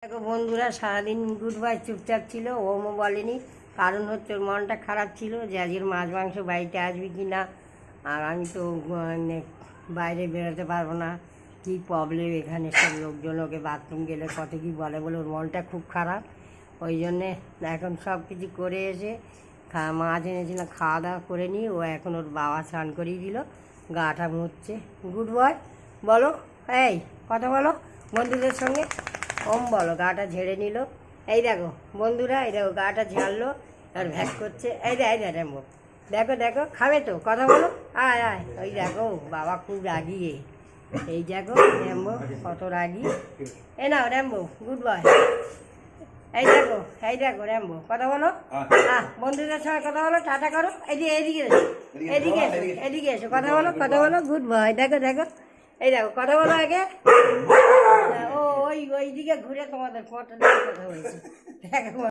দেখো বন্ধুরা, সারাদিন গুড বাই চুপচাপ ছিল, ওমও বলেনি। কারণ হচ্ছে ওর মনটা খারাপ ছিল যে আজকের মাছ মাংস বাড়িতে আসবে কি না। আর আমি তো বাইরে বেরোতে পারবো না, কী প্রবলেম এখানে সব লোকজন, ওকে বাথরুম গেলে কত কী বলে বলে ওর মনটা খুব খারাপ। ওই জন্যে এখন সব কিছু করে এসে মাছ এনেছিলাম, খাওয়া দাওয়া করে নিই। ও এখন ওর বাবা স্নান করিয়ে দিল, গাটা মুছছে। গুড বয় বলো, এই কথা বলো বন্ধুদের সঙ্গে। ওম বলো, গাটা ঝেড়ে নিল। এই দেখো বন্ধুরা, এই দেখো গাটা ঝাড়লো আর ভ্যাক করছে। এই রেমো, দেখো দেখো, খাবে তো, কথা বলো, আয় আয়। ওই দেখো বাবা খুব রাগি। এই দেখো র্যাম্বো কত রাগি। এ নাও র্যাম্বো, গুড বয়। এই দেখো র্যাম্বো, কথা বলো। বন্ধুদের সঙ্গে কথা বলো, টাটা করো। এদিকে এদিকে এসো, এদিকে এসো, এদিকে এসো, কথা বলো, কথা বলো। Good boy. দেখো দেখো, এই দেখো কথা বলো আগে। ও ওই দিকে ঘুরে তোমাদের ফটো কথা বলছি, দেখো।